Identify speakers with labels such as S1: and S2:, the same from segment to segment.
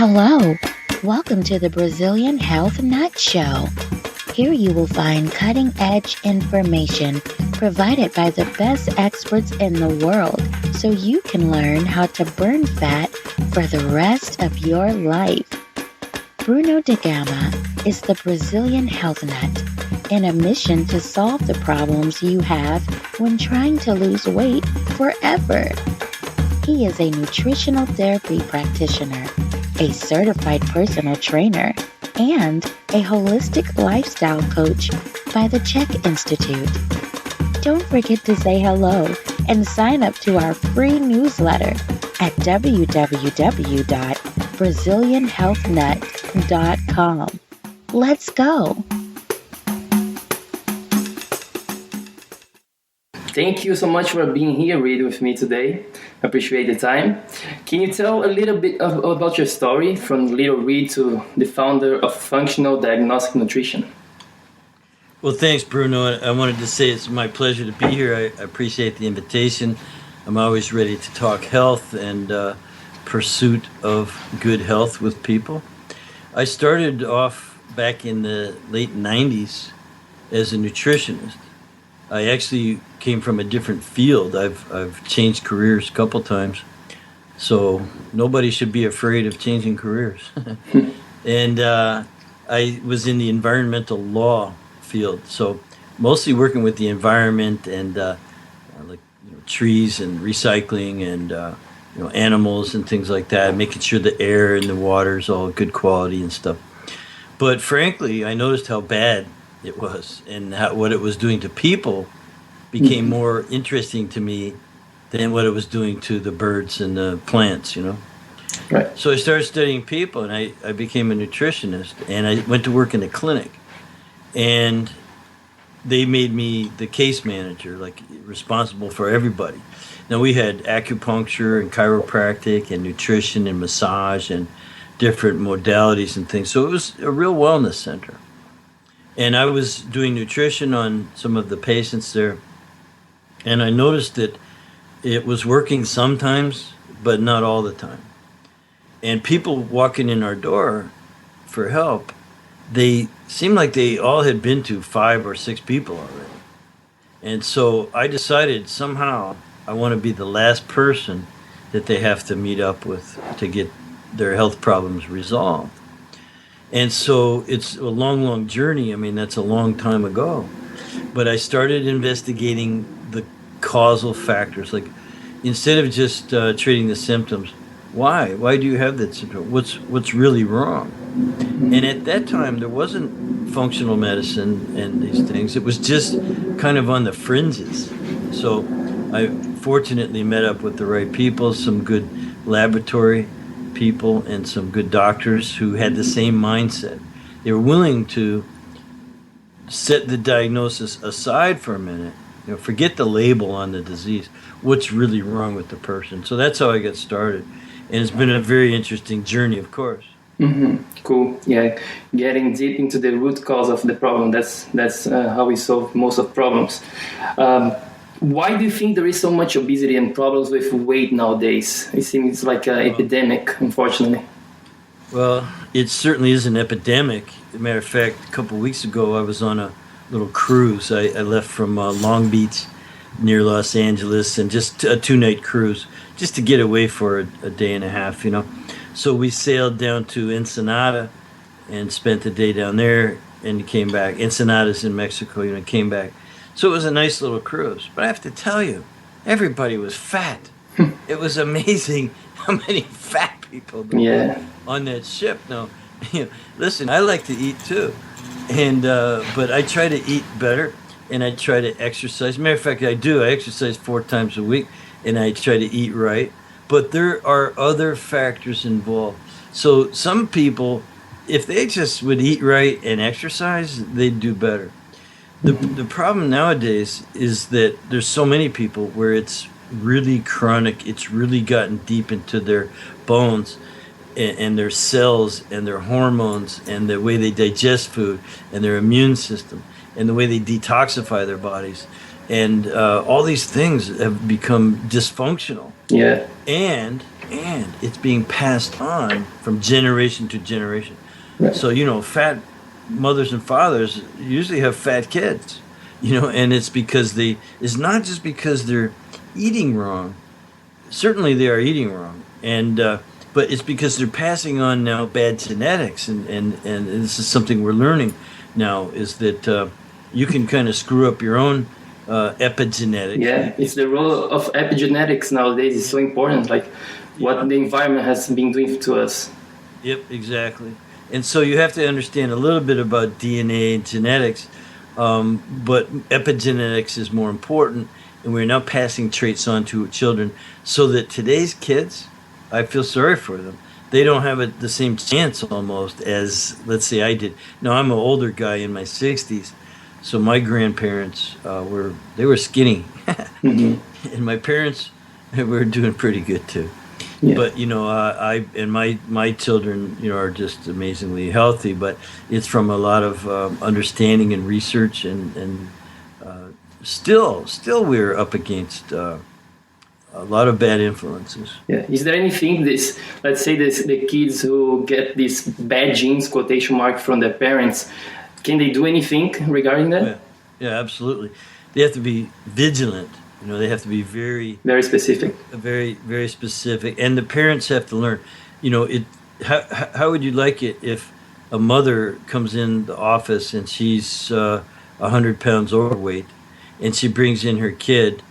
S1: Hello, welcome to the Brazilian Health Nut Show. Here you will find cutting-edge information provided by the best experts in the world so you can learn how to burn fat for the rest of your life. Bruno de Gama is the Brazilian health nut in a mission to solve the problems you have when trying to lose weight forever. He is a nutritional therapy practitioner, a certified personal trainer, and a holistic lifestyle coach by the Czech Institute. Don't forget to say hello and sign up to our free newsletter at www.brazilianhealthnut.com. Let's go.
S2: Thank you so much for being here reading with me today. I appreciate the time. Can you tell a little bit about your story from little Reed to the founder of Functional Diagnostic Nutrition?
S3: Well, thanks, Bruno. I wanted to say it's my pleasure to be here. I appreciate the invitation. I'm always ready to talk health and pursuit of good health with people. I started off back in the late 90s as a nutritionist. I actually came from a different field. I've changed careers a couple times, so nobody should be afraid of changing careers. And I was in the environmental law field, so mostly working with the environment and trees and recycling and animals and things like that, making sure the air and the water is all good quality and stuff. But frankly, I noticed how bad it was, and what it was doing to people became more interesting to me than what it was doing to the birds and the plants,
S2: Right.
S3: So I started studying people, and I became a nutritionist, and I went to work in a clinic, and they made me the case manager, like responsible for everybody. Now we had acupuncture and chiropractic and nutrition and massage and different modalities and things. So it was a real wellness center. And I was doing nutrition on some of the patients there. And I noticed that it was working sometimes, but not all the time. And people walking in our door for help, they seemed like they all had been to 5 or 6 people already. And so I decided somehow I want to be the last person that they have to meet up with to get their health problems resolved. And so it's a long, long journey. I mean, that's a long time ago. But I started investigating the causal factors. Like, instead of just treating the symptoms, why? Why do you have that symptom? What's really wrong? And at that time, there wasn't functional medicine and these things. It was just kind of on the fringes. So I fortunately met up with the right people, some good laboratory people and some good doctors who had the same mindset. They were willing to set the diagnosis aside for a minute, forget the label on the disease, what's really wrong with the person. So that's how I got started. And it's been a very interesting journey, of course.
S2: Mm-hmm. Cool. Yeah, getting deep into the root cause of the problem. That's how we solve most of problems. Why do you think there is so much obesity and problems with weight nowadays? It seems like an epidemic, unfortunately.
S3: Well, it certainly is an epidemic. As a matter of fact, a couple of weeks ago, I was on a little cruise. I left from Long Beach near Los Angeles, and just a 2-night cruise, just to get away for a day and a half, So we sailed down to Ensenada and spent the day down there and came back. Ensenada's in Mexico, came back. So it was a nice little cruise. But I have to tell you, everybody was fat. It was amazing how many fat people there were on that ship. Now, listen, I like to eat too. And but I try to eat better, and I try to exercise. Matter of fact, I do. I exercise 4 times a week, and I try to eat right. But there are other factors involved. So some people, if they just would eat right and exercise, they'd do better. The problem nowadays is that there's so many people where it's really chronic. It's really gotten deep into their bones and their cells and their hormones and the way they digest food and their immune system and the way they detoxify their bodies. And all these things have become dysfunctional.
S2: Yeah.
S3: And and it's being passed on from generation to generation.
S2: Right.
S3: So, fat mothers and fathers usually have fat kids, and it's not just because they're eating wrong. Certainly they are eating wrong. But it's because they're passing on now bad genetics. And this is something we're learning now, is that you can kind of screw up your own epigenetics.
S2: Yeah, it's the role of epigenetics nowadays is so important, like what the environment has been doing to us.
S3: Yep, exactly. And so you have to understand a little bit about DNA and genetics, but epigenetics is more important, and we're now passing traits on to children so that today's kids, I feel sorry for them. They don't have the same chance almost as, let's say, I did. Now, I'm an older guy in my 60s, so my grandparents were skinny, and my parents were doing pretty good too.
S2: Yeah.
S3: But I and my children are just amazingly healthy. But it's from a lot of understanding and research, and still we're up against a lot of bad influences.
S2: Yeah. Is there anything let's say the kids who get these bad genes, quotation mark, from their parents, can they do anything regarding that?
S3: Yeah, absolutely. They have to be vigilant. They have to be very,
S2: very specific.
S3: Very, very specific. And the parents have to learn. How would you like it if a mother comes in the office and she's 100 pounds overweight, and she brings in her kid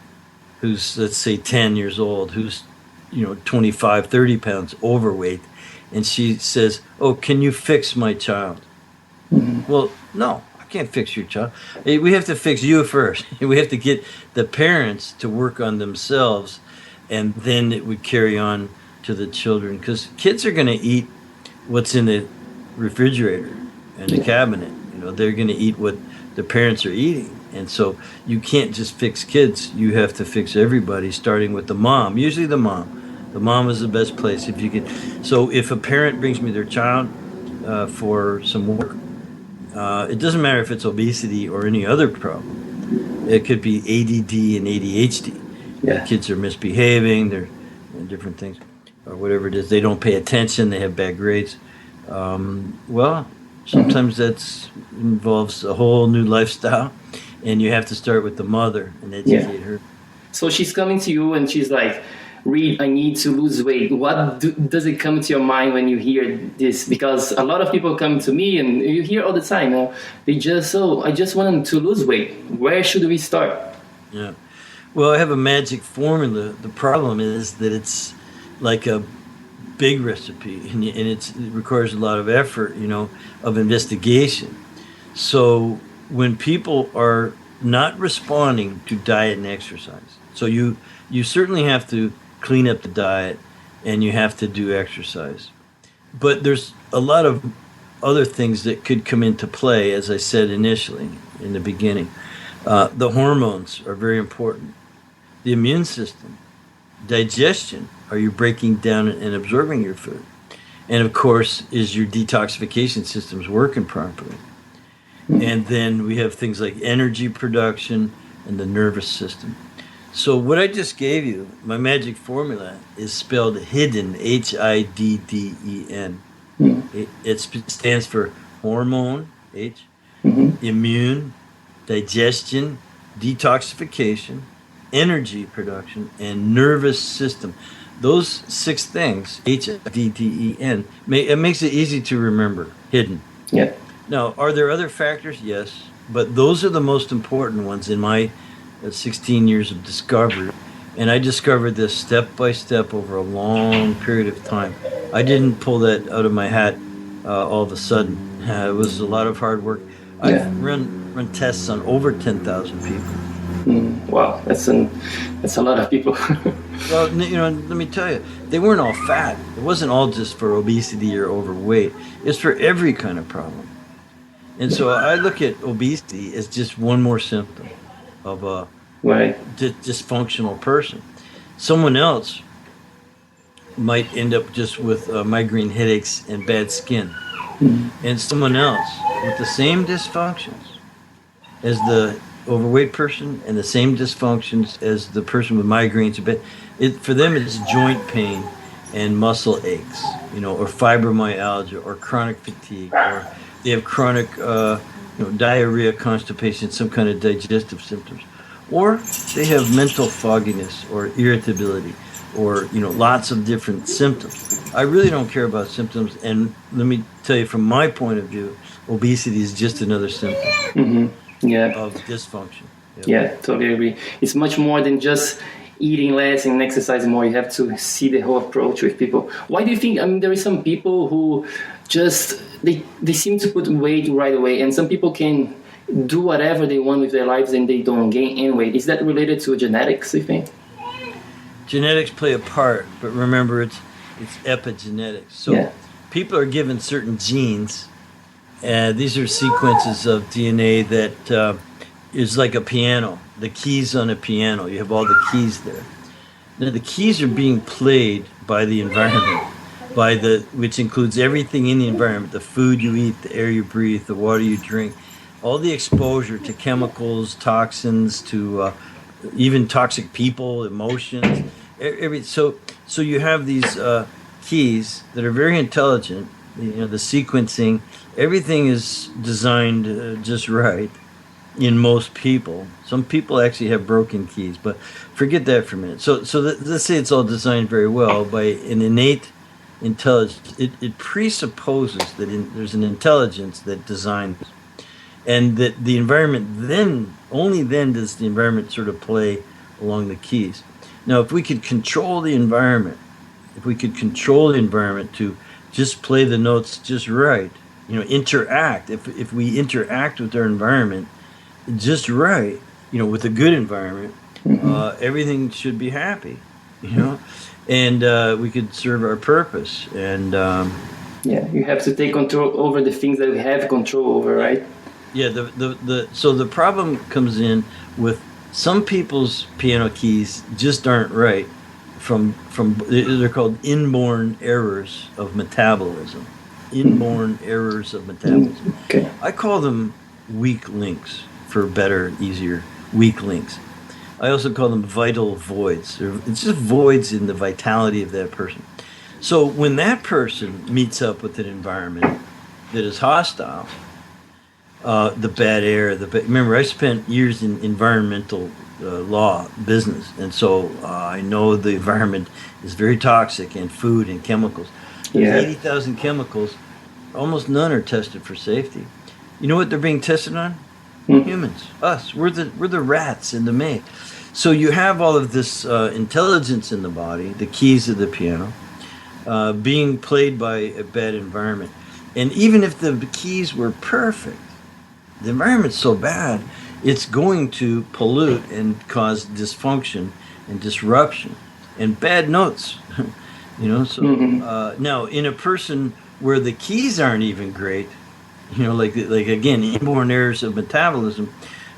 S3: who's, let's say, 10 years old, who's 25, 30 pounds overweight, and she says, "Oh, can you fix my child?" Mm-hmm. Well, no. Can't fix your child. We have to fix you first. We have to get the parents to work on themselves, and then it would carry on to the children, because kids are going to eat what's in the refrigerator and the cabinet. They're going to eat what the parents are eating, and so you can't just fix kids. You have to fix everybody, starting with the mom. Usually the mom. The mom is the best place if you can. So if a parent brings me their child for some work, it doesn't matter if it's obesity or any other problem. It could be ADD and ADHD.
S2: Yeah.
S3: Kids are misbehaving, they're different things, or whatever it is. They don't pay attention, they have bad grades. Well, sometimes that involves a whole new lifestyle, and you have to start with the mother and educate her.
S2: So she's coming to you and she's like, "Reed, I need to lose weight." What does it come to your mind when you hear this? Because a lot of people come to me, and you hear all the time, I just want to lose weight. Where should we start?
S3: Yeah. Well, I have a magic formula. The problem is that it's like a big recipe, and it requires a lot of effort, of investigation. So when people are not responding to diet and exercise, so you certainly have to clean up the diet, and you have to do exercise. But there's a lot of other things that could come into play, as I said initially in the beginning. The hormones are very important. The immune system, digestion, are you breaking down and absorbing your food? And of course, is your detoxification systems working properly? And then we have things like energy production and the nervous system. So what I just gave you, my magic formula, is spelled HIDDEN, HIDDEN. It stands for hormone, H, immune, digestion, detoxification, energy production, and nervous system. Those 6 things, HIDDEN, it makes it easy to remember, hidden.
S2: Yeah.
S3: Now, are there other factors? Yes, but those are the most important ones in my 16 years of discovery, and I discovered this step by step over a long period of time. I didn't pull that out of my hat all of a sudden. It was a lot of hard work. I've run tests on over 10,000 people.
S2: Wow, that's a lot of people.
S3: Well, let me tell you, they weren't all fat. It wasn't all just for obesity or overweight. It's for every kind of problem. And so I look at obesity as just one more symptom of a dysfunctional person. Someone else might end up just with migraine headaches and bad skin. And someone else with the same dysfunctions as the overweight person and the same dysfunctions as the person with migraines. But for them, it's joint pain and muscle aches, or fibromyalgia, or chronic fatigue, or they have chronic, diarrhea, constipation, some kind of digestive symptoms, or they have mental fogginess or irritability, or lots of different symptoms. I really don't care about symptoms, and let me tell you, from my point of view, obesity is just another symptom of dysfunction. Yep.
S2: Yeah, totally agree. It's much more than just eating less and exercising more. You have to see the whole approach with people. Why do you think? I mean, there is some people who just they seem to put weight right away, and some people can do whatever they want with their lives and they don't gain any weight. Is that related to genetics, you think?
S3: Genetics play a part, but remember, it's epigenetics. So people are given certain genes. These are sequences of DNA that is like a piano, the keys on a piano. You have all the keys there. Now the keys are being played by the environment, which includes everything in the environment: the food you eat, the air you breathe, the water you drink, all the exposure to chemicals, toxins, to even toxic people, emotions. So you have these keys that are very intelligent. The sequencing, everything is designed just right in most people. Some people actually have broken keys, but forget that for a minute. So let's say it's all designed very well by an innate intelligence. It presupposes that there's an intelligence that designs, and that the environment only then does the environment sort of play along the keys. Now, if we could control the environment, to just play the notes just right, interact. If we interact with our environment just right, with a good environment, everything should be happy, and we could serve our purpose. And
S2: you have to take control over the things that we have control over, right?
S3: Yeah. So the problem comes in with some people's piano keys just aren't right. They're called inborn errors of metabolism.
S2: Okay.
S3: I call them weak links, for better, easier, weak links. I also call them vital voids. It's just voids in the vitality of that person. So when that person meets up with an environment that is hostile, the bad air, remember, I spent years in environmental law business, and so I know the environment is very toxic, and food and chemicals. There's 80,000 chemicals. Almost none are tested for safety. You know what they're being tested on? Humans, us. We're the rats in the maze. So you have all of this intelligence in the body, the keys of the piano, being played by a bad environment. And even if the keys were perfect, the environment's so bad, it's going to pollute and cause dysfunction and disruption and bad notes. Now in a person where the keys aren't even great, like again, inborn errors of metabolism,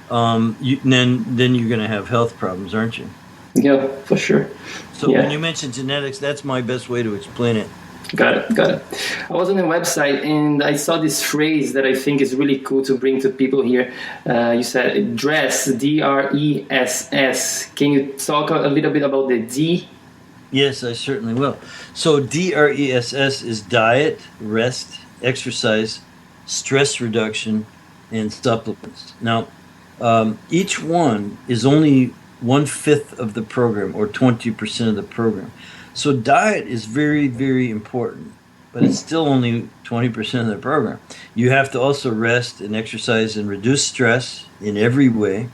S3: then you're going to have health problems, aren't you?
S2: Yeah, for sure.
S3: So when you mention genetics, that's my best way to explain it.
S2: Got it. I was on a website and I saw this phrase that I think is really cool to bring to people here. You said D.R.E.S.S, D.R.E.S.S. Can you talk a little bit about the D?
S3: Yes, I certainly will. So D.R.E.S.S is diet, rest, exercise, stress reduction, and supplements. Now, each one is only 1/5 of the program, or 20% of the program. So diet is very, very important, but it's still only 20% of the program. You have to also rest and exercise and reduce stress in every way.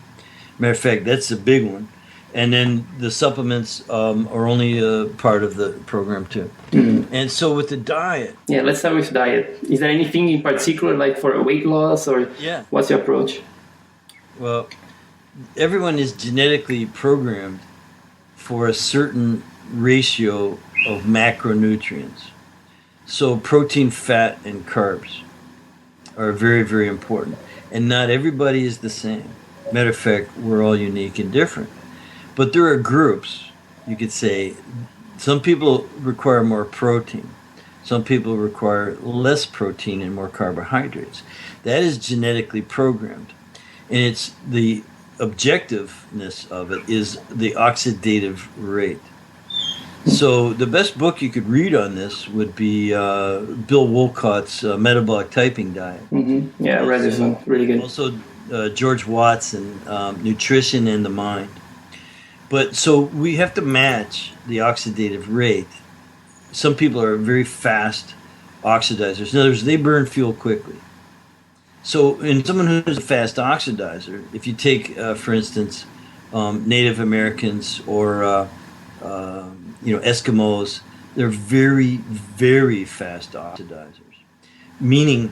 S3: Matter of fact, that's a big one. And then the supplements are only a part of the program too. And so with the diet...
S2: Yeah, let's start with diet. Is there anything in particular, like for a weight loss, or what's your approach?
S3: Well, everyone is genetically programmed for a certain ratio of macronutrients. So protein, fat, and carbs are very, very important. And not everybody is the same. Matter of fact, we're all unique and different. But there are groups, you could say, some people require more protein. Some people require less protein and more carbohydrates. That is genetically programmed. And it's the objectiveness of it is the oxidative rate. So the best book you could read on this would be Bill Wolcott's Metabolic Typing Diet.
S2: Yeah, I read this one. Really good.
S3: Also, George Watson, Nutrition and the Mind. But so we have to match the oxidative rate. Some people are very fast oxidizers. In other words, they burn fuel quickly. So in someone who's a fast oxidizer, if you take, for instance, Native Americans or Eskimos, they're very, very fast oxidizers, meaning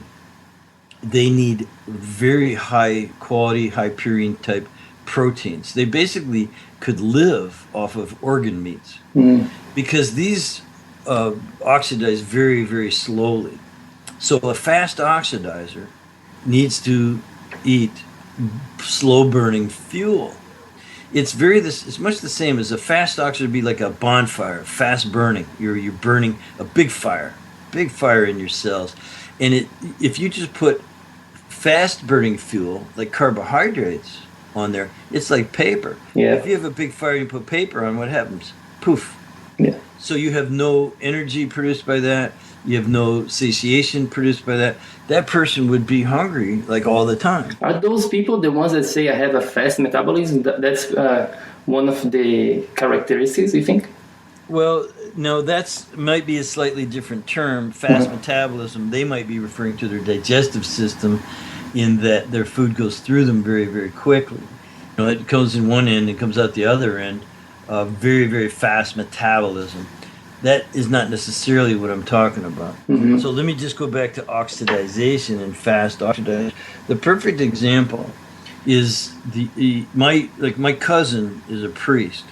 S3: they need very high quality, high purine type proteins. They basically could live off of organ meats because these oxidize very, very slowly. So a fast oxidizer needs to eat slow burning fuel. It's much the same as a fast oxidizer would be like a bonfire, fast burning. You're burning a big fire in your cells. And if you just put fast burning fuel like carbohydrates on there, it's like paper.
S2: Yeah.
S3: If you have a big fire and you put paper on, what happens? Poof.
S2: Yeah.
S3: So you have no energy produced by that. You have no satiation produced by that. That person would be hungry like all the time.
S2: Are those people the ones that say I have a fast metabolism? That's one of the characteristics, you think?
S3: Well, no, might be a slightly different term. Fast metabolism, they might be referring to their digestive system in that their food goes through them very, very quickly. It goes in one end and comes out the other end. Very, very fast metabolism. That is not necessarily what I'm talking about. So let me just go back to oxidization and fast oxidation. The perfect example is my cousin is a priest.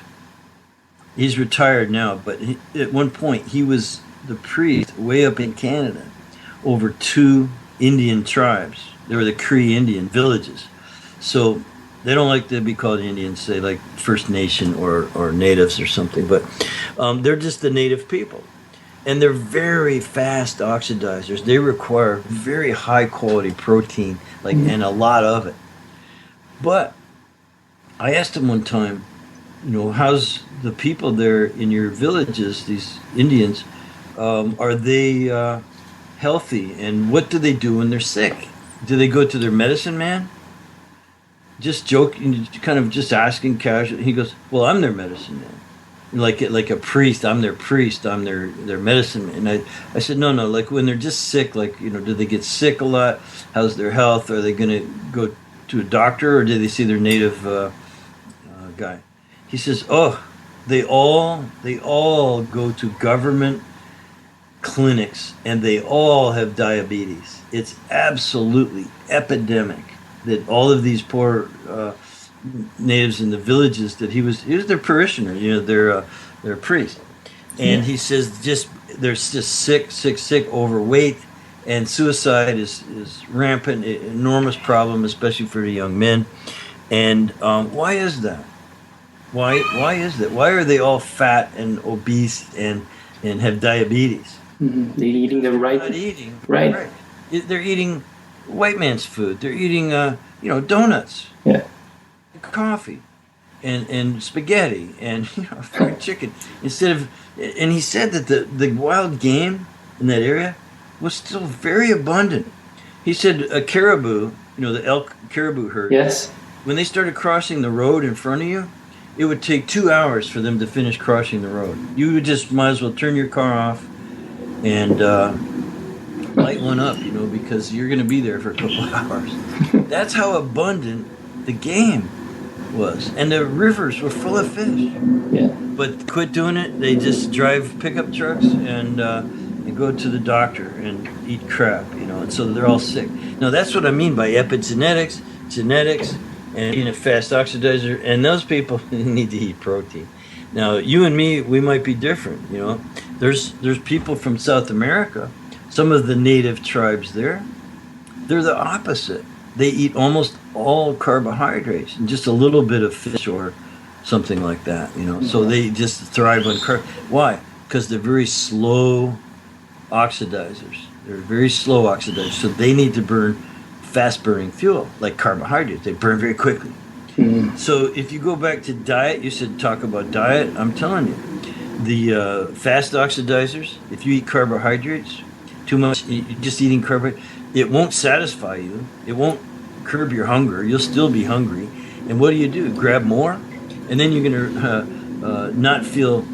S3: He's retired now, but at one point he was the priest way up in Canada over 2 Indian tribes. They were the Cree Indian villages. So they don't like to be called Indians, say like First Nation or natives or something, but they're just the native people. And they're very fast oxidizers. They require very high quality protein, and a lot of it. But I asked him one time, how's the people there in your villages, these Indians, are they healthy? And what do they do when they're sick? Do they go to their medicine man? Just joking, kind of just asking casually. He goes, well, I'm their medicine man. Like a priest, I'm their priest, I'm their medicine man. And I said, no, like when they're just sick, do they get sick a lot? How's their health? Are they going to go to a doctor or do they see their native guy? He says, oh, they all go to government clinics and they all have diabetes. It's absolutely epidemic that all of these poor natives in the villages that he was their parishioner, their priest, and he says they're just sick, overweight, and suicide is rampant, enormous problem, especially for the young men. And why is that? Why is that? Why are they all fat and obese and have diabetes?
S2: They're eating the right.
S3: They're not eating
S2: right.
S3: They're eating white man's food. They're eating donuts, coffee, and spaghetti, and fried chicken instead of. And he said that the wild game in that area was still very abundant. He said a caribou, the elk caribou herd.
S2: Yes.
S3: When they started crossing the road in front of you, it would take 2 hours for them to finish crossing the road. You would just might as well turn your car off and light one up, because you're going to be there for a couple of hours. That's how abundant the game was. And the rivers were full of fish.
S2: Yeah.
S3: But quit doing it. They just drive pickup trucks and go to the doctor and eat crap, and so they're all sick. Now, that's what I mean by epigenetics, genetics, and being a fast oxidizer. And those people need to eat protein. Now, you and me, we might be different, There's people from South America, some of the native tribes there, they're the opposite. They eat almost all carbohydrates and just a little bit of fish or something like that, So they just thrive on carb. Why? Because they're very slow oxidizers. They're very slow oxidizers. So they need to burn fast-burning fuel, like carbohydrates. They burn very quickly. So if you go back to diet, you said talk about diet. I'm telling you, The fast oxidizers, if you eat carbohydrates too much, just eating carbohydrates, it won't satisfy you. It won't curb your hunger. You'll still be hungry. And what do? Grab more, and then you're going to not feel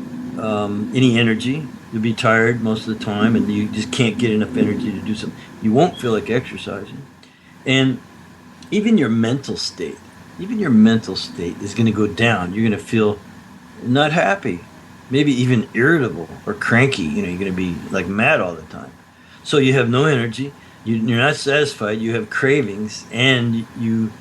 S3: any energy. You'll be tired most of the time, and you just can't get enough energy to do something. You won't feel like exercising, and even your mental state, is going to go down. You're going to feel not happy, maybe even irritable or cranky. You're going to be like mad all the time. So you have no energy. You're not satisfied. You have cravings, and you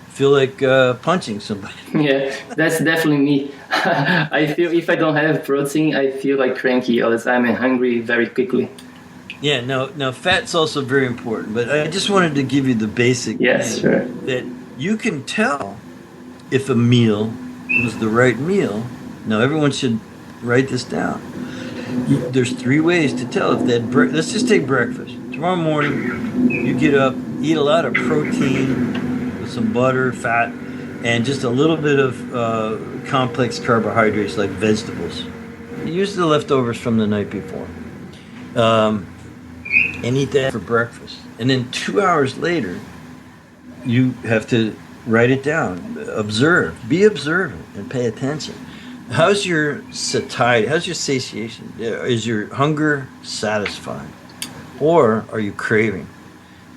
S3: feel like punching somebody.
S2: Yeah, that's definitely me. I feel if I don't have protein, I feel like cranky all the time and hungry very quickly.
S3: Yeah, now fat's also very important, but I just wanted to give you the basic
S2: Yes, sure.
S3: that you can tell if a meal was the right meal. Now, everyone should write this down. There's 3 ways to tell if that. Let's just take breakfast. Tomorrow morning, you get up, eat a lot of protein with some butter, fat, and just a little bit of complex carbohydrates like vegetables. Use the leftovers from the night before. And eat that for breakfast. And then 2 hours later, you have to write it down. Observe. Be observant and pay attention. How's your satiety? How's your satiation? Is your hunger satisfied? Or are you craving?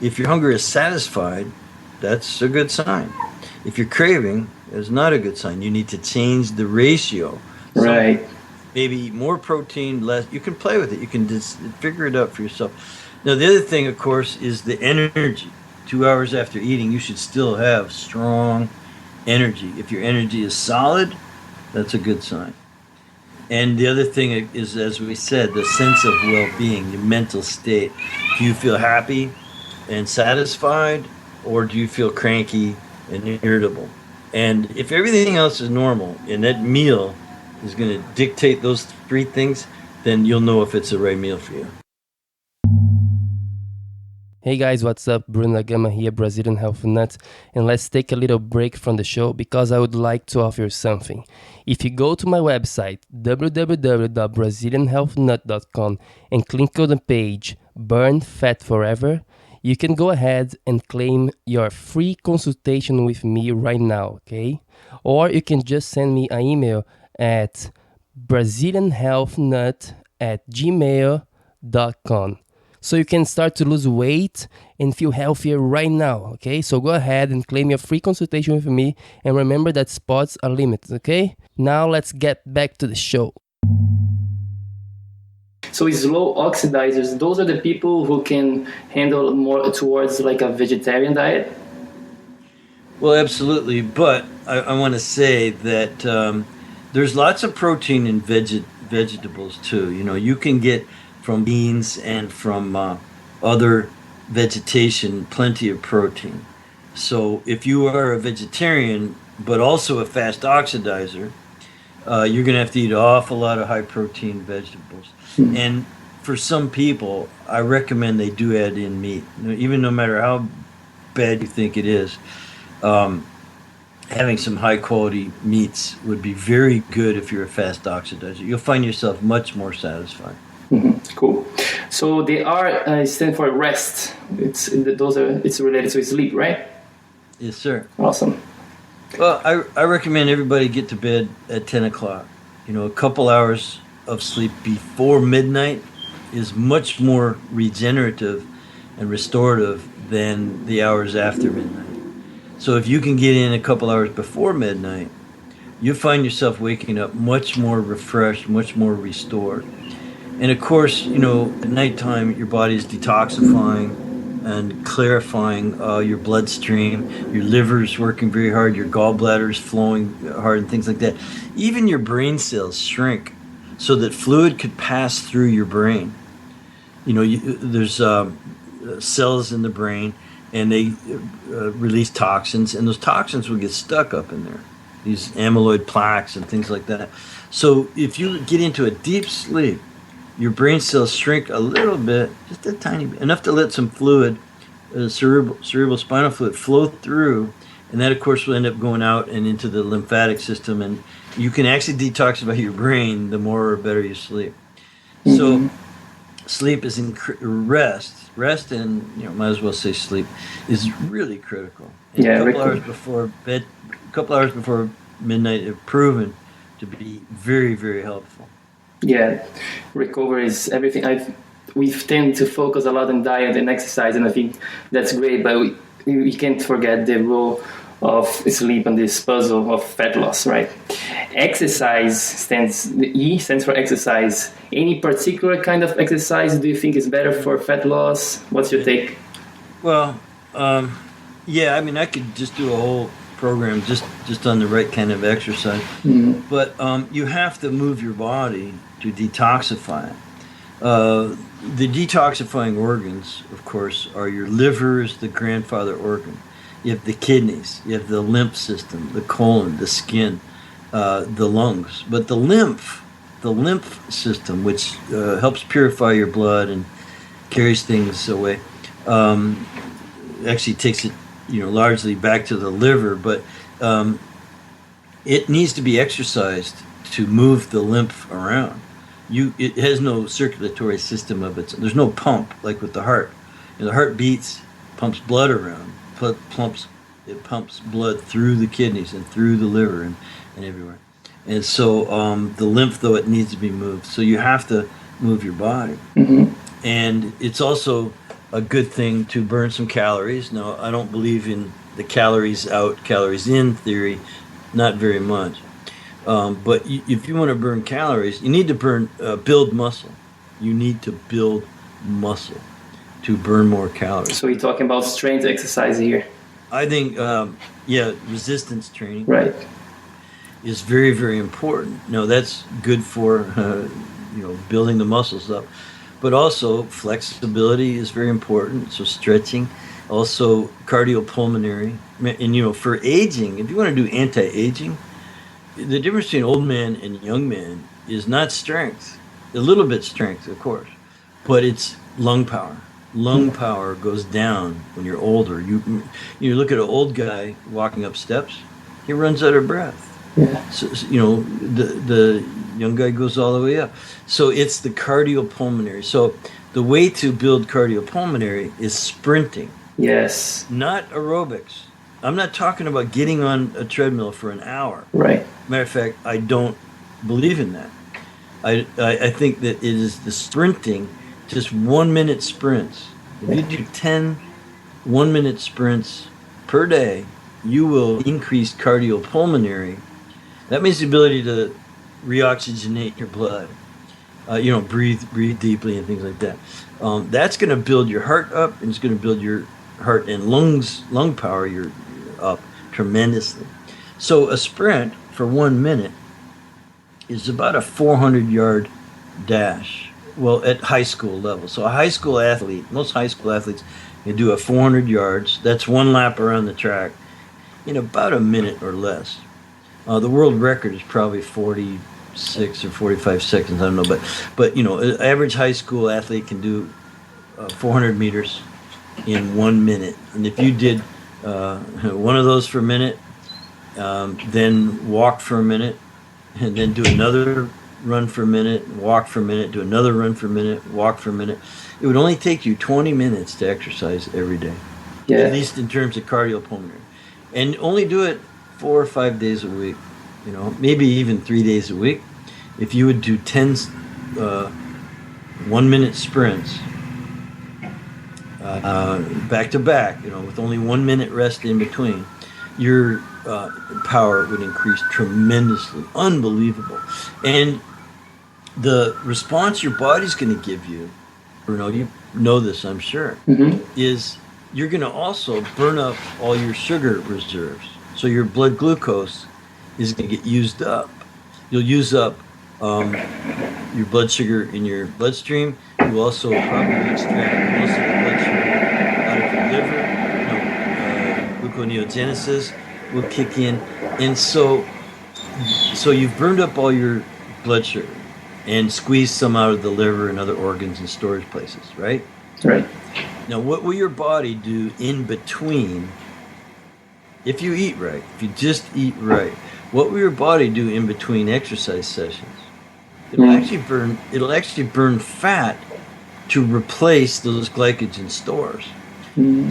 S3: If your hunger is satisfied, that's a good sign. If you're craving, it's not a good sign. You need to change the ratio. So
S2: Right.
S3: maybe eat more protein, less. You can play with it. You can just figure it out for yourself. Now, the other thing, of course, is the energy. 2 hours after eating, you should still have strong energy. If your energy is solid, that's a good sign. And the other thing is, as we said, the sense of well-being, your mental state. Do you feel happy and satisfied, or do you feel cranky and irritable? And if everything else is normal and that meal is going to dictate those 3 things, then you'll know if it's the right meal for you.
S4: Hey guys, what's up? Bruno Lagama here, Brazilian Health Nut, and let's take a little break from the show because I would like to offer you something. If you go to my website, www.brazilianhealthnut.com, and click on the page Burn Fat Forever, you can go ahead and claim your free consultation with me right now, okay? Or you can just send me an email at brazilianhealthnut@gmail.com. So you can start to lose weight and feel healthier right now, okay? So go ahead and claim your free consultation with me, and remember that spots are limited, okay? Now let's get back to the show.
S2: So slow oxidizers, those are the people who can handle more towards like a vegetarian diet?
S3: Well, absolutely. But I want to say that there's lots of protein in vegetables too. You can get from beans and from other vegetation plenty of protein. So if you are a vegetarian but also a fast oxidizer, you're going to have to eat an awful lot of high protein vegetables. And for some people, I recommend they do add in meat. Even no matter how bad you think it is, having some high quality meats would be very good if you're a fast oxidizer. You'll find yourself much more satisfied.
S2: Mm-hmm. Cool. So they are stand for rest. It's related to sleep, right?
S3: Yes, sir.
S2: Awesome.
S3: Well, I recommend everybody get to bed at 10 o'clock. A couple hours of sleep before midnight is much more regenerative and restorative than the hours after midnight. So if you can get in a couple hours before midnight, you'll find yourself waking up much more refreshed, much more restored. And of course, at nighttime, your body is detoxifying and clarifying your bloodstream. Your liver's working very hard. Your gallbladder's flowing hard and things like that. Even your brain cells shrink so that fluid could pass through your brain. There's cells in the brain, and they release toxins, and those toxins will get stuck up in there. These amyloid plaques and things like that. So if you get into a deep sleep, your brain cells shrink a little bit, just a tiny bit, enough to let some fluid, cerebral spinal fluid, flow through, and that, of course, will end up going out and into the lymphatic system, and you can actually detoxify your brain the more or better you sleep.
S2: Mm-hmm.
S3: So sleep is rest, and might as well say sleep is really critical. And a
S2: Yeah,
S3: couple hours before bed, a couple hours before midnight, have proven to be very, very helpful.
S2: yeah, recovery is everything. We tend to focus a lot on diet and exercise, and I think that's great, but we can't forget the role of sleep in this puzzle of fat loss, right? The E stands for exercise. Any particular kind of exercise do you think is better for fat loss? What's your take?
S3: Well, yeah, I mean, I could just do a whole program just on the right kind of exercise, but you have to move your body to detoxify it. The detoxifying organs, of course, are your liver is the grandfather organ. You have the kidneys, you have the lymph system, the colon, the skin, the lungs. But the lymph system, which helps purify your blood and carries things away, actually takes it, largely back to the liver. But it needs to be exercised to move the lymph around. It has no circulatory system of its own. There's no pump like with the heart. The heart beats, pumps blood around, it pumps blood through the kidneys and through the liver and everywhere. And so the lymph, though, it needs to be moved. So you have to move your body.
S2: Mm-hmm.
S3: And it's also a good thing to burn some calories. Now, I don't believe in the calories out, calories in theory, not very much. But if you want to burn calories, you need to build muscle. You need to build muscle to burn more calories.
S2: So we're talking about strength exercise here.
S3: I think, resistance training
S2: Right.
S3: is very, very important. Now, that's good for, building the muscles up. But also, flexibility is very important. So stretching. Also, cardiopulmonary. And, for aging, if you want to do anti-aging, the difference between old man and young man is not strength. A little bit strength, of course, but it's lung power. Lung power goes down when you're older. You look at an old guy walking up steps, he runs out of breath.
S2: Yeah.
S3: So, the young guy goes all the way up. So it's the cardiopulmonary. So the way to build cardiopulmonary is sprinting.
S2: Yes.
S3: Not aerobics. I'm not talking about getting on a treadmill for an hour.
S2: Right.
S3: Matter of fact, I don't believe in that. I think that it is the sprinting, just 1 minute sprints. If you do 10 1-minute sprints per day, you will increase cardiopulmonary. That means the ability to reoxygenate your blood. Breathe deeply and things like that. That's going to build your heart up, and it's going to build your heart and lung power up tremendously. So a sprint for 1 minute is about a 400-yard dash. Well, at high school level. So a high school athlete, most high school athletes, can do a 400 yards. That's one lap around the track in about a minute or less. The world record is probably 46 or 45 seconds. I don't know, but an average high school athlete can do 400 meters in 1 minute. And if you did one of those for a minute, then walk for a minute, and then do another run for a minute, walk for a minute, do another run for a minute, walk for a minute, it would only take you 20 minutes to exercise every day. Yeah. At least in terms of cardiopulmonary. And only do it 4 or 5 days a week, maybe even 3 days a week. If you would do 10 1-minute sprints back to back, with only 1 minute rest in between, your power would increase tremendously. Unbelievable. And the response your body's going to give you, Bruno, you know this, I'm sure, is you're going to also burn up all your sugar reserves. So your blood glucose is going to get used up. You'll use up your blood sugar in your bloodstream. You'll also probably extract most of the blood sugar out of your liver. Gluconeogenesis will kick in. And so you've burned up all your blood sugar and squeezed some out of the liver and other organs and storage places, right?
S2: Right.
S3: Now, what will your body do in between if you eat right, if you just eat right? what will your body do in between exercise sessions? It'll actually burn fat to replace those glycogen stores.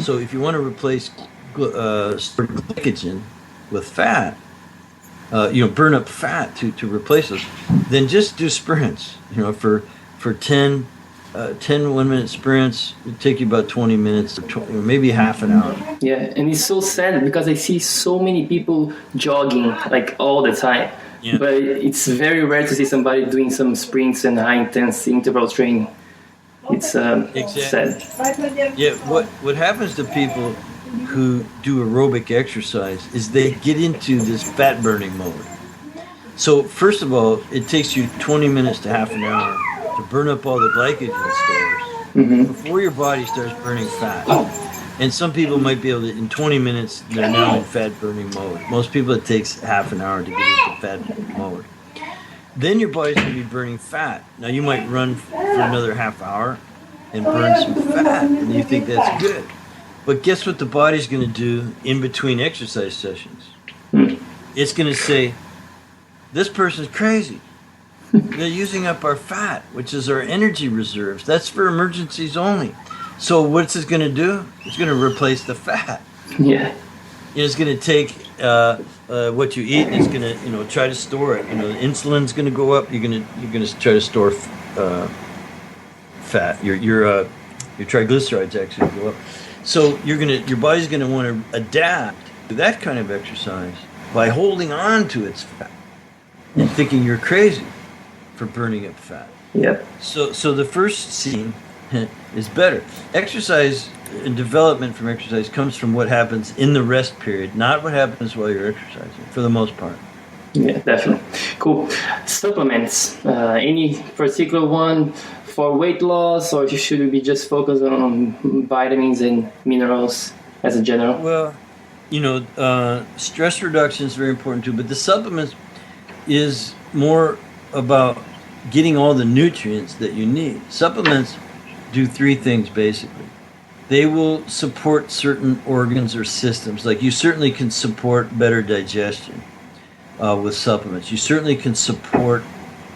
S3: So if you want to replace stored glycogen with fat, burn up fat to replace those, then just do sprints. For 10 1-minute sprints, it take you about 20 minutes or maybe half an hour.
S2: Yeah, and it's so sad because I see so many people jogging like all the time. Yeah. But it's very rare to see somebody doing some sprints and high intense interval training. It's sad.
S3: Yeah, what happens to people who do aerobic exercise is they get into this fat burning mode. So first of all, it takes you 20 minutes to half an hour to burn up all the glycogen stores before your body starts burning fat. And some people might be able to, in 20 minutes, they're now in fat burning mode. Most people, it takes half an hour to get into fat mode. Then your body's going to be burning fat. Now you might run for another half hour and burn some fat, and you think that's good. But guess what the body's going to do in between exercise sessions? It's going to say, this person's crazy. They're using up our fat, which is our energy reserves. That's for emergencies only. So what's this going to do? It's going to replace the fat.
S2: Yeah.
S3: It's going to take what you eat, and it's going to try to store it. The insulin's going to go up. You're going to try to store fat. Your triglycerides actually go up. So your body's going to want to adapt to that kind of exercise by holding on to its fat and thinking you're crazy for burning up fat.
S2: Yep.
S3: So the first scene is better. Exercise and development from exercise comes from what happens in the rest period, not what happens while you're exercising, for the most part.
S2: Yeah, definitely. Cool. Supplements. Any particular one for weight loss, or should we be just focused on vitamins and minerals as a general?
S3: Well, stress reduction is very important too, but the supplements is more about getting all the nutrients that you need. Supplements do three things basically. They will support certain organs or systems. Like you certainly can support better digestion with supplements. You certainly can support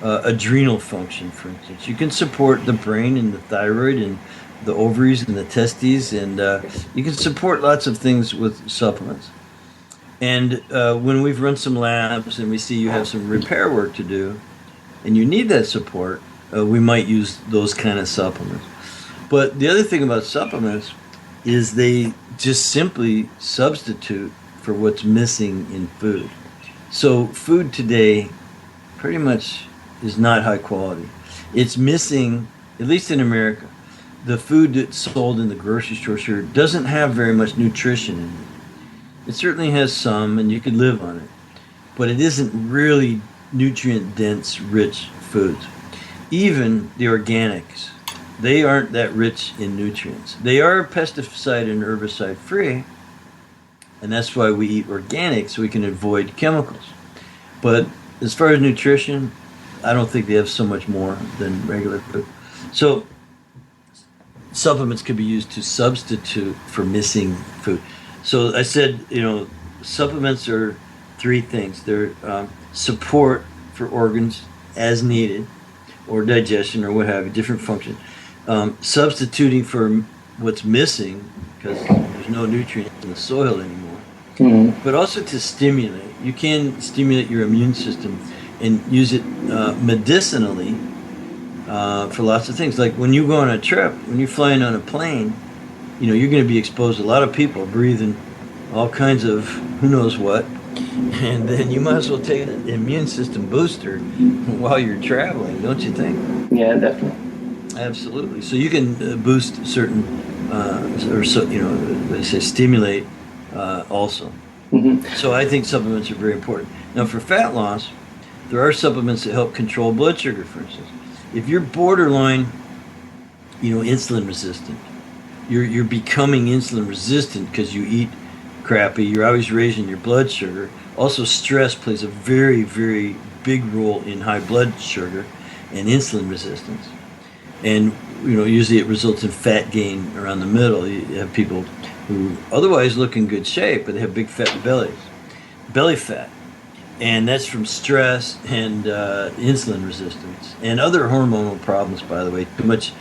S3: adrenal function, for instance. You can support the brain and the thyroid and the ovaries and the testes, and you can support lots of things with supplements. And when we've run some labs and we see you have some repair work to do and you need that support, we might use those kind of supplements. But the other thing about supplements is they just simply substitute for what's missing in food. So food today pretty much is not high quality. It's missing, at least in America, the food that's sold in the grocery store sure doesn't have very much nutrition in it. It certainly has some, and you could live on it, but it isn't really nutrient-dense, rich foods. Even the organics, they aren't that rich in nutrients. They are pesticide and herbicide free, and that's why we eat organic, so we can avoid chemicals. But as far as nutrition, I don't think they have so much more than regular food. So supplements could be used to substitute for missing food. So I said, supplements are three things. They're support for organs as needed, or digestion, or what have you, different functions. Substituting for what's missing because there's no nutrients in the soil anymore. But also to stimulate. You can stimulate your immune system and use it medicinally for lots of things. Like when you go on a trip, when you're flying on a plane, you're going to be exposed to a lot of people breathing all kinds of who knows what, and then you might as well take an immune system booster while you're traveling, don't you think?
S2: Yeah, definitely.
S3: Absolutely. So you can boost certain, they say stimulate also. So I think supplements are very important. Now for fat loss, there are supplements that help control blood sugar, for instance. If you're borderline, insulin resistant, you're becoming insulin resistant because you eat crappy, you're always raising your blood sugar. Also, stress plays a very, very big role in high blood sugar and insulin resistance. And, usually it results in fat gain around the middle. You have people who otherwise look in good shape, but they have big fat bellies, belly fat. and that's from stress and insulin resistance and other hormonal problems, by the way. Too much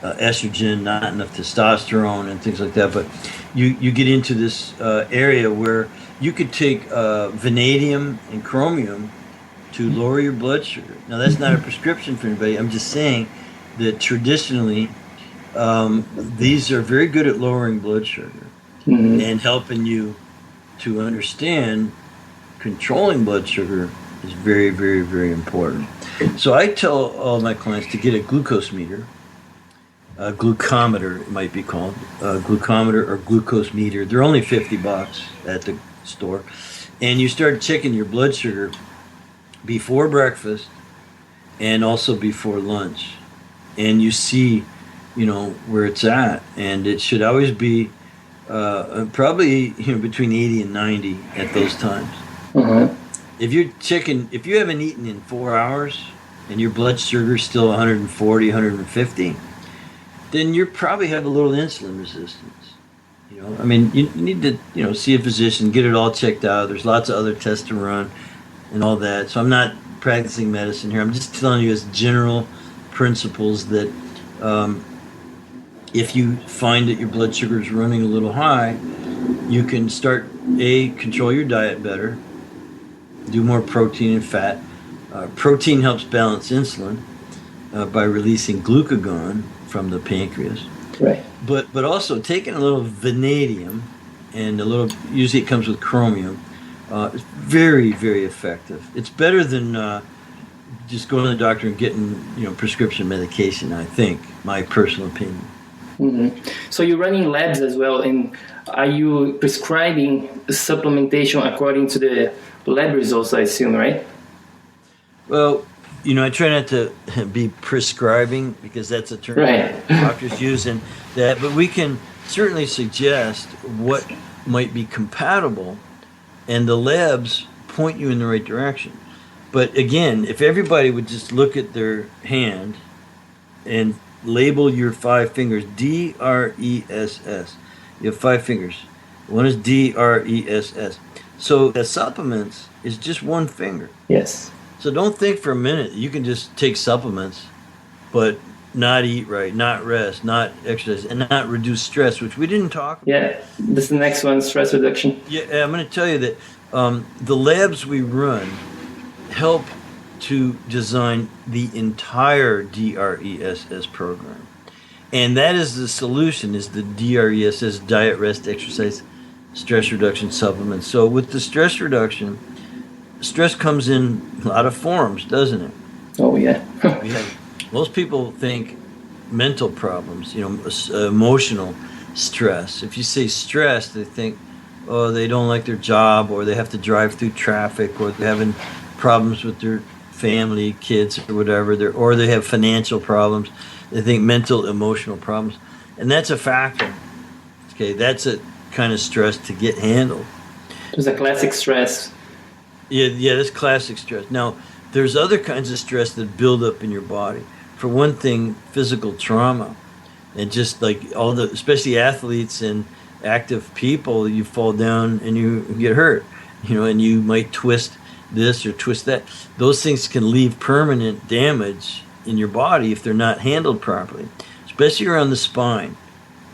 S3: estrogen, not enough testosterone, and things like that. But you get into this area where you could take vanadium and chromium to lower your blood sugar. Now, that's not a prescription for anybody. I'm just saying that traditionally, these are very good at lowering blood sugar and helping you to understand controlling blood sugar is very, very, very important. So I tell all my clients to get a glucose meter, a glucometer, it might be called, a glucometer or glucose meter. They're only $50 at the store. And you start checking your blood sugar before breakfast and also before lunch. And you see, where it's at. And it should always be probably between 80 and 90 at those times. If you haven't eaten in 4 hours and your blood sugar is still 140, 150, then you probably have a little insulin resistance. You need to, see a physician, get it all checked out. There's lots of other tests to run and all that. So I'm not practicing medicine here. I'm just telling you as general principles that if you find that your blood sugar is running a little high, you can start, control your diet better, do more protein and fat. Protein helps balance insulin by releasing glucagon from the pancreas.
S2: Right.
S3: But also taking a little vanadium and usually it comes with chromium, is very, very effective. It's better than just going to the doctor and getting prescription medication, I think, my personal opinion.
S2: So you're running labs as well, and are you prescribing supplementation according to the lab results, I assume, right?
S3: Well, I try not to be prescribing because that's a term doctors use and that, but we can certainly suggest what might be compatible, and the labs point you in the right direction. But again, if everybody would just look at their hand and label your 5 fingers, D.R.E.S.S. You have 5 fingers. One is D.R.E.S.S. So the supplements is just 1 finger.
S2: Yes.
S3: So don't think for a minute you can just take supplements, but not eat right, not rest, not exercise, and not reduce stress, which we didn't talk about.
S2: Yeah, this is the next one, stress reduction.
S3: Yeah, I'm going to tell you that the labs we run help to design the entire D.R.E.S.S program. And that is the solution, is the D.R.E.S.S, diet, rest, exercise, stress reduction supplements. So with the stress reduction, stress comes in a lot of forms, doesn't it?
S2: Oh, yeah.
S3: Most people think mental problems, emotional stress. If you say stress, they think, oh, they don't like their job, or they have to drive through traffic, or they're having problems with their family, kids, or whatever, or they have financial problems. They think mental, emotional problems. And that's a factor. Okay, that's a kind of stress to get handled.
S2: It's a classic stress.
S3: Yeah, that's classic stress. Now, there's other kinds of stress that build up in your body. For one thing, physical trauma. And just like especially athletes and active people, you fall down and you get hurt, and you might twist this or twist that. Those things can leave permanent damage in your body if they're not handled properly, especially around the spine.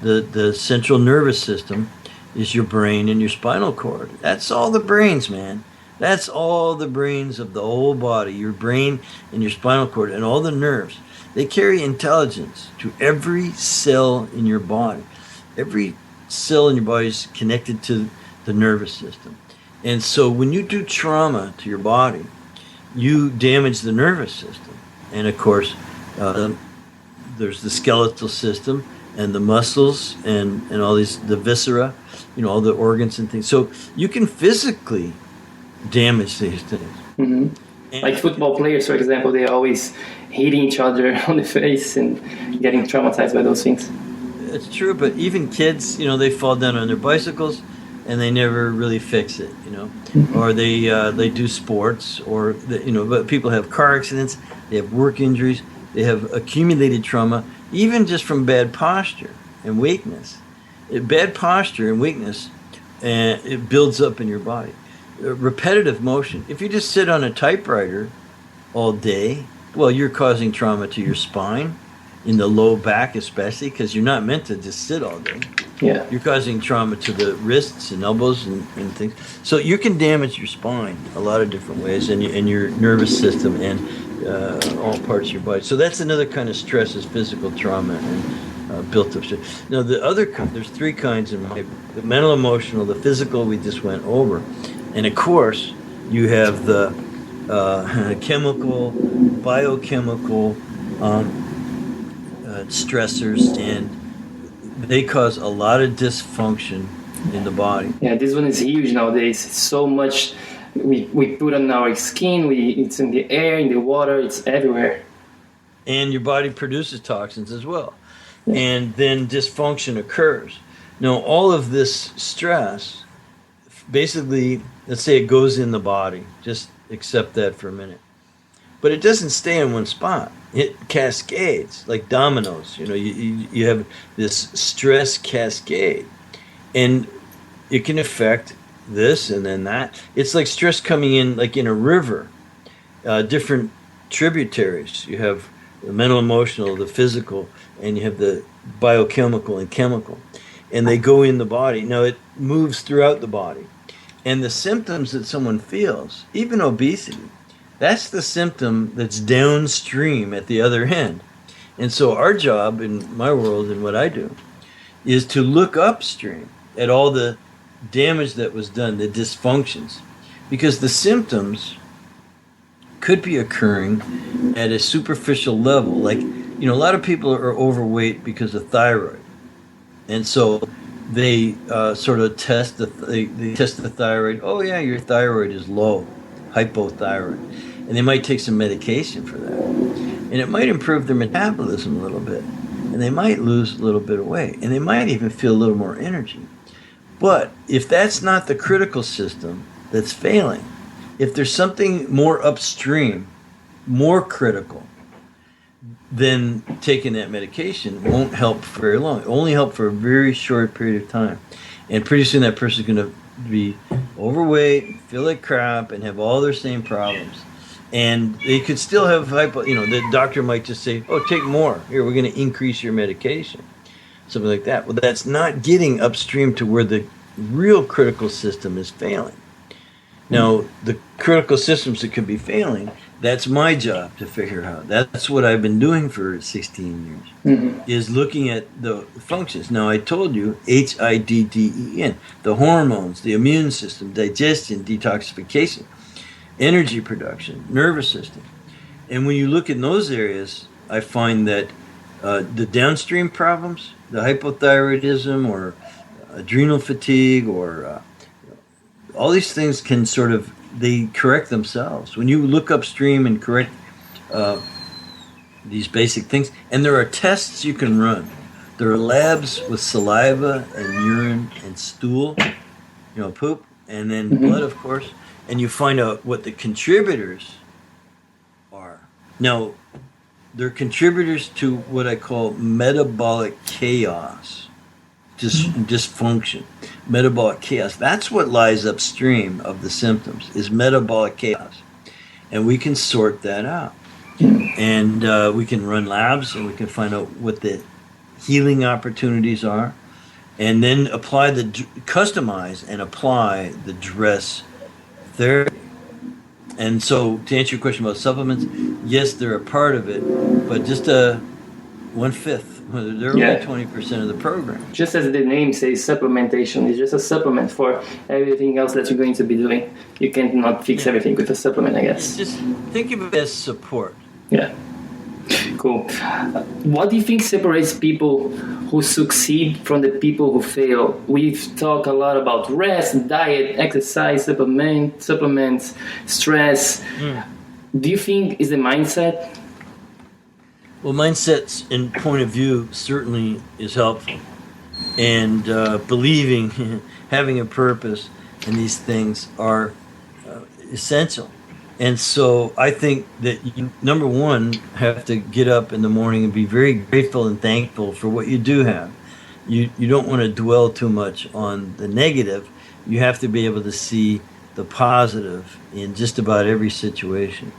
S3: The central nervous system is your brain and your spinal cord. That's all the brains, man. That's all the brains of the whole body, your brain and your spinal cord and all the nerves. They carry intelligence to every cell in your body. Every cell in your body is connected to the nervous system. And so when you do trauma to your body, you damage the nervous system. And of course, there's the skeletal system and the muscles and all the viscera, all the organs and things. So you can physically damage these things.
S2: Mm-hmm. Like football players, for example, they always hitting each other on the face and getting traumatized by those things.
S3: It's true, but even kids, they fall down on their bicycles and they never really fix it,
S2: Mm-hmm.
S3: or they do sports, or but people have car accidents, they have work injuries, they have accumulated trauma, even just from bad posture and weakness. Bad posture and weakness, it builds up in your body. repetitive motion. If you just sit on a typewriter all day, well, you're causing trauma to your spine, in the low back especially, because you're not meant to just sit all day.
S2: Yeah.
S3: You're causing trauma to the wrists and elbows and things. So you can damage your spine a lot of different ways, and your nervous system and all parts of your body. So that's another kind of stress, is physical trauma and built up stress. Now the other there's three kinds in my: the mental, emotional, the physical. We just went over, and of course you have the chemical, biochemical stressors, and they cause a lot of dysfunction in the body.
S2: Yeah, this one is huge nowadays. It's so much we put on our skin. It's in the air, in the water. It's everywhere.
S3: And your body produces toxins as well. And then dysfunction occurs. Now, all of this stress, basically, let's say it goes in the body. Just accept that for a minute. But it doesn't stay in one spot. It cascades like dominoes. You have this stress cascade, and it can affect this and then that. It's like stress coming in, like in a river, different tributaries. You have the mental, emotional, the physical, and you have the biochemical and chemical, and they go in the body. Now it moves throughout the body, and the symptoms that someone feels, even obesity, that's the symptom that's downstream at the other end. And so our job in my world and what I do is to look upstream at all the damage that was done, the dysfunctions, because the symptoms could be occurring at a superficial level. Like, a lot of people are overweight because of thyroid. And so they sort of test they test the thyroid. Oh yeah, your thyroid is low, hypothyroid. And they might take some medication for that. And it might improve their metabolism a little bit. And they might lose a little bit of weight. And they might even feel a little more energy. But if that's not the critical system that's failing, if there's something more upstream, more critical, then taking that medication won't help for very long. It only help for a very short period of time. And pretty soon that person's going to be overweight, feel like crap, and have all their same problems. And they could still have the doctor might just say, oh, take more. Here, we're going to increase your medication. Something like that. Well, that's not getting upstream to where the real critical system is failing. Now, the critical systems that could be failing, that's my job to figure out. That's what I've been doing for 16 years, is looking at the functions. Now, I told you, HIDDEN, the hormones, the immune system, digestion, detoxification, energy production, nervous system. And when you look in those areas, I find that the downstream problems, the hypothyroidism or adrenal fatigue or all these things can they correct themselves. When you look upstream and correct these basic things, and there are tests you can run. There are labs with saliva and urine and stool, poop, and then blood, of course, and you find out what the contributors are. Now, they're contributors to what I call metabolic chaos, dysfunction, metabolic chaos. That's what lies upstream of the symptoms, is metabolic chaos. And we can sort that out. And we can run labs, and we can find out what the healing opportunities are, and then customize and apply the D.R.E.S.S therapy. And so, to answer your question about supplements, yes, they're a part of it, but just 1/5. They're only 20% of the program.
S2: Just as the name says, supplementation is just a supplement for everything else that you're going to be doing. You cannot fix everything with a supplement, I guess.
S3: Just think of it as support.
S2: Yeah. Cool. What do you think separates people who succeed from the people who fail? We've talked a lot about rest, diet, exercise, supplements, stress. Do you think is the mindset?
S3: Well, mindsets and point of view certainly is helpful. And believing, having a purpose, and these things are essential. And so I think that you, number one, have to get up in the morning and be very grateful and thankful for what you do have. You don't want to dwell too much on the negative. You have to be able to see the positive in just about every situation.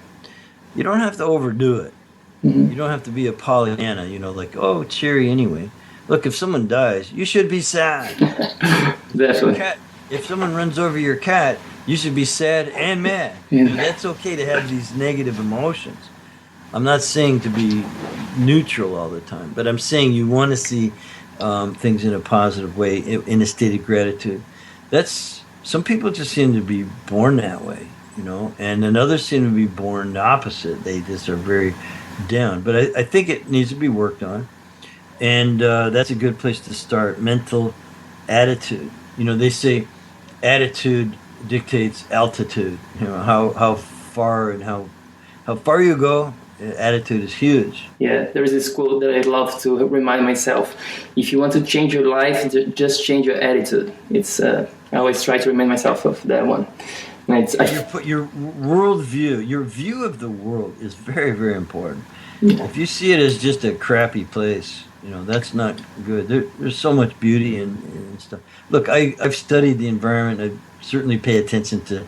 S3: You don't have to overdo it. You don't have to be a Pollyanna, like, oh, cheery anyway. Look, if someone dies, you should be sad.
S2: Definitely.
S3: If someone runs over your cat, you should be sad and mad.
S2: Yeah.
S3: That's okay to have these negative emotions. I'm not saying to be neutral all the time, but I'm saying you want to see things in a positive way, in a state of gratitude. Some people just seem to be born that way, and then others seem to be born the opposite. They just are very down. But I think it needs to be worked on, and that's a good place to start. Mental attitude. They say attitude dictates altitude. How far and how far you go. Attitude is huge.
S2: Yeah, there is this quote that I love to remind myself. If you want to change your life, just change your attitude. I always try to remind myself of that one.
S3: Your worldview, your view of the world is very, very important.
S2: Yeah.
S3: If you see it as just a crappy place, that's not good. There's so much beauty and stuff. Look, I've studied the environment. I certainly pay attention to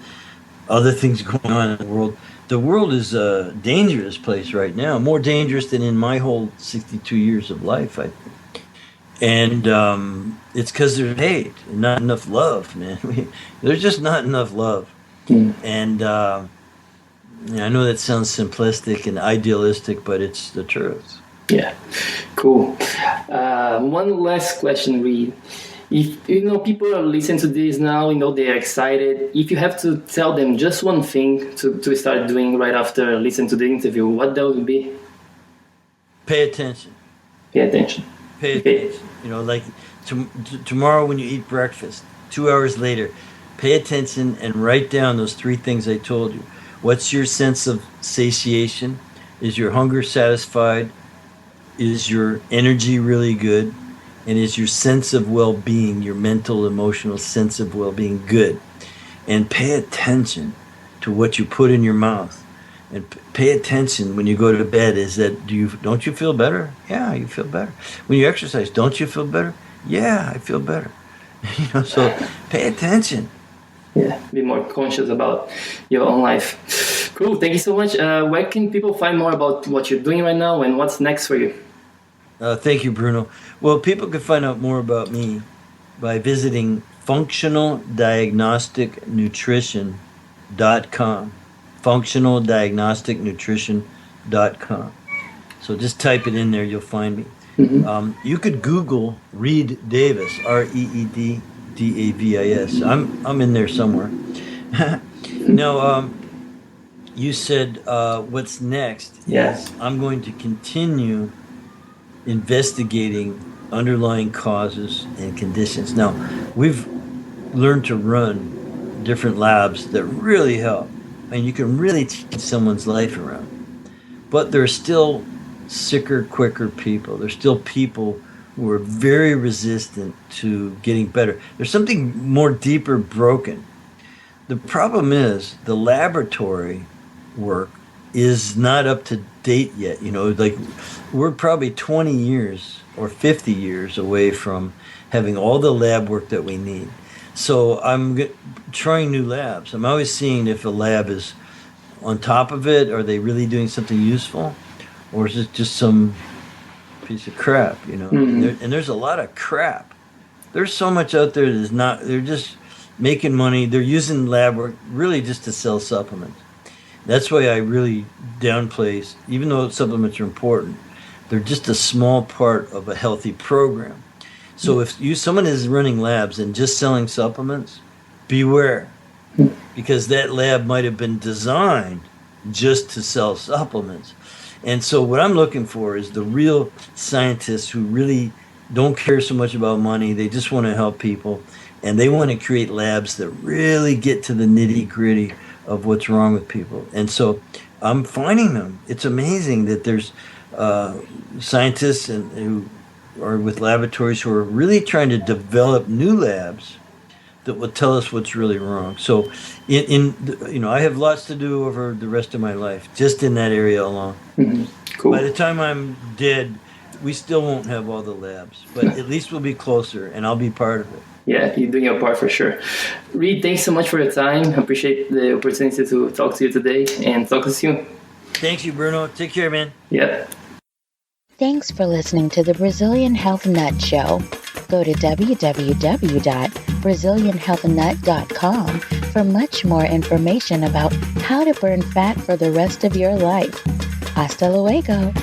S3: other things going on in the world. The world is a dangerous place right now, more dangerous than in my whole 62 years of life, I think. And it's because there's hate and not enough love, man. There's just not enough love. And I know that sounds simplistic and idealistic, but it's the truth.
S2: Yeah, cool. One last question, Reed. If people are listening to this now, they're excited. If you have to tell them just one thing to start doing right after listening to the interview, what that would be?
S3: Pay attention.
S2: Pay attention.
S3: Pay attention. Like tomorrow when you eat breakfast, 2 hours later, pay attention and write down those 3 things I told you. What's your sense of satiation? Is your hunger satisfied? Is your energy really good? And is your sense of well-being, your mental, emotional sense of well-being good? And pay attention to what you put in your mouth. And pay attention when you go to bed. Don't you feel better? Yeah, you feel better. When you exercise, don't you feel better? Yeah, I feel better. So pay attention.
S2: Yeah, be more conscious about your own life. Cool, thank you so much. Where can people find more about what you're doing right now and what's next for you?
S3: Thank you, Bruno. Well, people can find out more about me by visiting Functional Diagnostic Nutrition.com. Functional Diagnostic Nutrition.com. So just type it in there, you'll find me. Mm-hmm. You could Google Reed Davis, ReedDavis. I'm in there somewhere. Now, you said what's next?
S2: Yes.
S3: I'm going to continue investigating underlying causes and conditions. Now, we've learned to run different labs that really help, and you can really change someone's life around. But there's still sicker, quicker people. There's still people who are very resistant to getting better. There's something more deeper broken. The problem is the laboratory work is not up to date yet. Like we're probably 20 years or 50 years away from having all the lab work that we need. So I'm trying new labs. I'm always seeing if a lab is on top of it. Are they really doing something useful? Or is it just some piece of crap, Mm-hmm. And there's a lot of crap. There's so much out there that is not, they're just making money. They're using lab work really just to sell supplements. That's why I really downplay, even though supplements are important, they're just a small part of a healthy program. So if someone is running labs and just selling supplements, beware. Because that lab might have been designed just to sell supplements. And so what I'm looking for is the real scientists who really don't care so much about money. They just want to help people. And they want to create labs that really get to the nitty-gritty of what's wrong with people. And so I'm finding them. It's amazing that there's scientists who are with laboratories who are really trying to develop new labs that will tell us what's really wrong. So I have lots to do over the rest of my life, just in that area alone.
S2: Mm-hmm. Cool.
S3: By the time I'm dead, we still won't have all the labs, but at least we'll be closer, and I'll be part of it.
S2: Yeah, you're doing your part for sure. Reed, thanks so much for your time. I appreciate the opportunity to talk to you today, and talk to you soon.
S3: Thanks you, Bruno. Take care, man.
S2: Yeah.
S1: Thanks for listening to the Brazilian Health Nut Show. Go to www.brazilianhealthnut.com for much more information about how to burn fat for the rest of your life. Hasta luego.